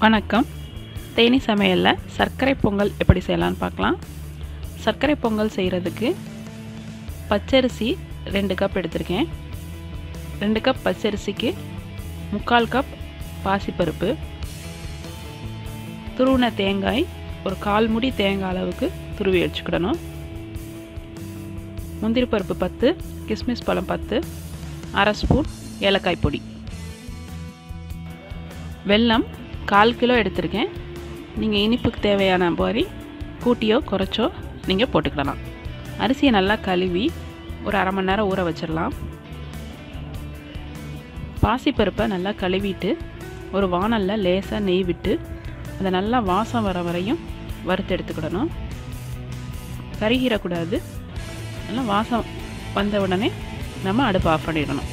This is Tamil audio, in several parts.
வணக்கம். தேனி சமையலில் சர்க்கரை பொங்கல் எப்படி செய்யலான்னு பார்க்கலாம். சர்க்கரை பொங்கல் செய்கிறதுக்கு பச்சரிசி 2 கப் எடுத்திருக்கேன். 2 கப் பச்சரிசிக்கு 3/4 கப் பாசிப்பருப்பு, துருவின தேங்காய் ஒரு 1/4 மூடி தேங்காய் அளவுக்கு துருவி வச்சுக்கிடணும். முந்திரி பருப்பு 10, கிஸ்மிஸ் பழம் 10, 1/2 ஸ்பூன் ஏலக்காய் பொடி, வெல்லம் 1/4 கிலோ எடுத்திருக்கேன். நீங்கள் இனிப்புக்கு தேவையான மாதிரி கூட்டியோ குறைச்சோ நீங்கள் போட்டுக்கலாம். அரிசியை நல்லா கழுவி ஒரு 1/2 மணி நேரம் ஊற வச்சிடலாம். பாசிப்பருப்பை நல்லா கழுவிட்டு ஒரு வாணலில் லேசாக நெய் விட்டு அதை நல்லா வாசம் வர வரையும் வறுத்து எடுத்துக்கிடணும். கருகிடக்கூடாது. நல்லா வாசம் வந்த உடனே நம்ம அடுப்பை ஆஃப் பண்ணிடணும்.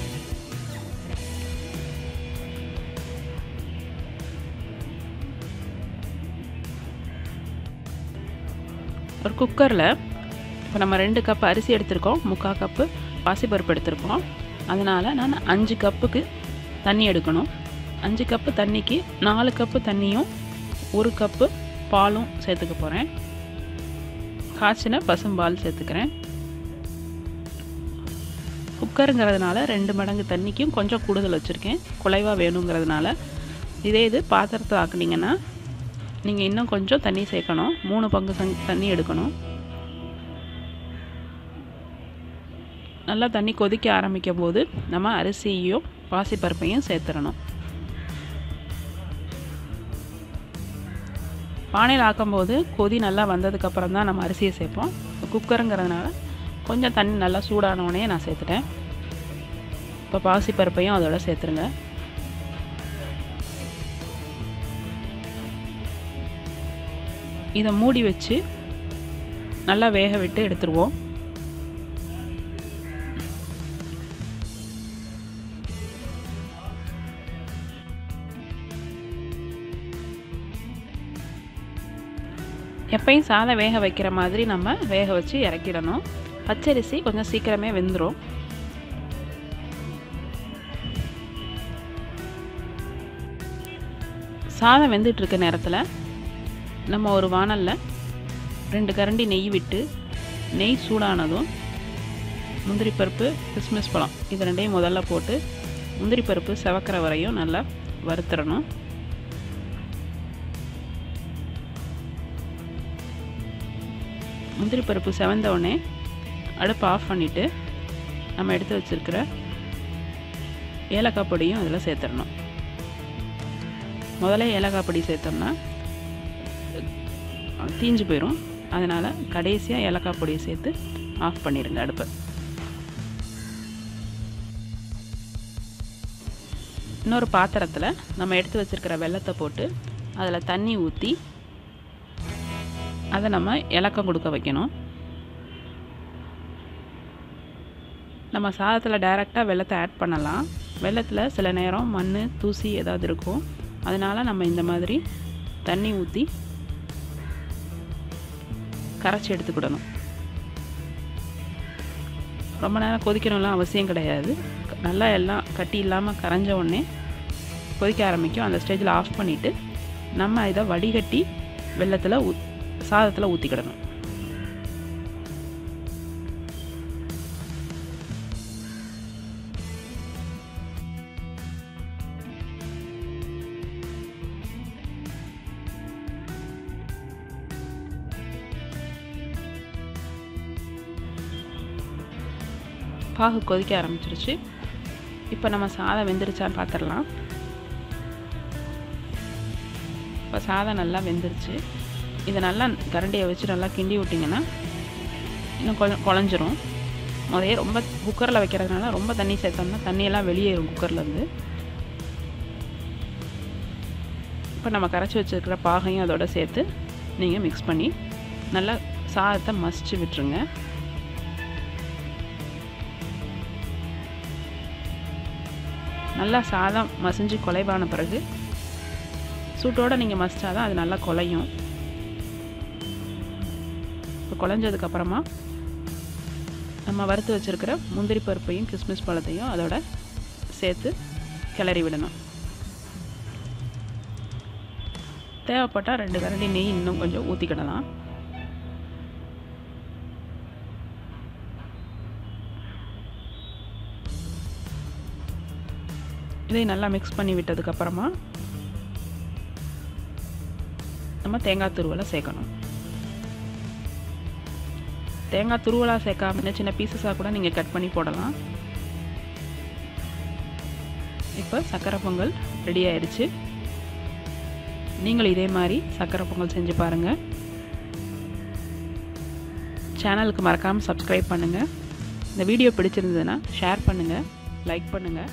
ஒரு குக்கரில் இப்போ நம்ம 2 கப் அரிசி எடுத்திருக்கோம், 3/4 கப்பு பாசிப்பருப்பு எடுத்திருக்கோம். அதனால் நான் 5 கப்புக்கு தண்ணி எடுக்கணும். 5 கப்பு தண்ணிக்கு 4 கப்பு தண்ணியும் 1 கப்பு பாலும் சேர்த்துக்க போகிறேன். காய்ச்சின பசும்பால் சேர்த்துக்கிறேன். குக்கருங்கிறதுனால 2 மடங்கு தண்ணிக்கும் கொஞ்சம் கூடுதல் வச்சுருக்கேன், குலைவாக வேணுங்கிறதுனால. இது பாத்திரத்தை ஆக்குனீங்கன்னா நீங்கள் இன்னும் கொஞ்சம் தண்ணி சேர்க்கணும். 3 பங்கு தண்ணி எடுக்கணும். நல்லா தண்ணி கொதிக்க ஆரம்பிக்கும் போது நம்ம அரிசியையும் பாசிப்பருப்பையும் சேர்த்துடணும். பானையில் ஆக்கும்போது கொதி நல்லா வந்ததுக்கப்புறம் தான் நம்ம அரிசியை சேர்ப்போம். குக்கருங்கிறதுனால கொஞ்சம் தண்ணி நல்லா சூடானோடனே நான் சேர்த்துட்டேன். இப்போ பாசிப்பருப்பையும் அதோட சேர்த்துருங்க. இதை மூடி வச்சு நல்லா வேக விட்டு எடுத்துருவோம். எப்பயும் சாதம் வேக வைக்கிற மாதிரி நம்ம வேக வச்சு இறக்கிடணும். பச்சரிசி கொஞ்சம் சீக்கிரமே வெந்துடும். சாதம் வெந்துட்டு இருக்க நேரத்தில் நம்ம ஒரு வாணலில் 2 கரண்டி நெய் விட்டு, நெய் சூடானதும் முந்திரி பருப்பு, கிஸ்மிஸ் பழம் இது 2ஐயும் முதல்ல போட்டு முந்திரி பருப்பு செவக்கிற வரையும் நல்லா வறுத்துடணும். முந்திரி பருப்பு செவந்த உடனே அடுப்பை ஆஃப் பண்ணிவிட்டு நம்ம எடுத்து வச்சுருக்கிற ஏலக்காய் பொடியும் அதில் சேர்த்துடணும். முதல்ல ஏலக்காய் பொடி சேர்த்தோம்னா தீஞ்சு போயிடும். அதனால் கடைசியாக ஏலக்காய் பொடியை சேர்த்து ஆஃப் பண்ணிடுங்க அடுப்பை. இன்னொரு பாத்திரத்தில் நம்ம எடுத்து வச்சுருக்கிற வெல்லத்தை போட்டு அதில் தண்ணி ஊற்றி அதை நம்ம இலக்கம் கொடுக்க வைக்கணும். நம்ம சாதத்தில் டைரெக்டாக வெல்லத்தை ஆட் பண்ணலாம். வெல்லத்தில் சில நேரம் மண், தூசி ஏதாவது இருக்கும். அதனால் நம்ம இந்த மாதிரி தண்ணி ஊற்றி கரைச்சி எடுத்துக்கிடணும். ரொம்ப நேரம் கொதிக்கணும்லாம் அவசியம் கிடையாது. நல்லா எல்லாம் கட்டி இல்லாமல் கரைஞ்ச உடனே கொதிக்க ஆரம்பிக்கும். அந்த ஸ்டேஜில் ஆஃப் பண்ணிவிட்டு நம்ம இதை வடிகட்டி வெல்லத்தில் சாதத்தில் ஊற்றிக்கிடணும். பாகு கொதிக்க ஆரம்பிச்சிருச்சு. இப்போ நம்ம சாதம் வெந்துருச்சான்னு பார்த்துடலாம். இப்போ சாதம் நல்லா வெந்துருச்சு. இதை நல்லா கரண்டியை வச்சு நல்லா கிண்டி விட்டிங்கன்னா இன்னும் குழஞ்சிரும். முதல்ல ரொம்ப குக்கரில் வைக்கிறதுனால ரொம்ப தண்ணி சேர்த்தோம்னா தண்ணியெல்லாம் வெளியேறும் குக்கர்லேருந்து. இப்போ நம்ம கரைச்சி வச்சுருக்கிற பாகையும் அதோட சேர்த்து நீங்கள் மிக்ஸ் பண்ணி நல்லா சாதத்தை மசிச்சு விட்டுருங்க. நல்லா சாதம் மசிஞ்சு குலைவான பிறகு சூட்டோடு நீங்கள் மசிச்சாதான் அது நல்லா குலையும். இப்போ குழஞ்சதுக்கப்புறமா நம்ம வறுத்து வச்சுருக்கிற முந்திரி பருப்பையும் கிஸ்மிஸ் பழத்தையும் அதோட சேர்த்து கிளறி விடணும். தேவைப்பட்டால் 2 கரண்டி நெய் இன்னும் கொஞ்சம் ஊற்றிக்கிடலாம். இதை நல்லா மிக்ஸ் பண்ணி விட்டதுக்கப்புறமா நம்ம தேங்காய் துருவலை சேர்க்கணும். தேங்காய் துருவலாக சேர்க்காம சின்ன பீசஸாக கூட நீங்கள் கட் பண்ணி போடலாம். இப்போ சக்கரை பொங்கல் ரெடி ஆயிடுச்சு. நீங்கள் இதே மாதிரி சக்கரை பொங்கல் செஞ்சு பாருங்கள். சேனலுக்கு மறக்காமல் சப்ஸ்கிரைப் பண்ணுங்கள். இந்த வீடியோ பிடிச்சிருந்ததுன்னா ஷேர் பண்ணுங்கள், லைக் பண்ணுங்கள்.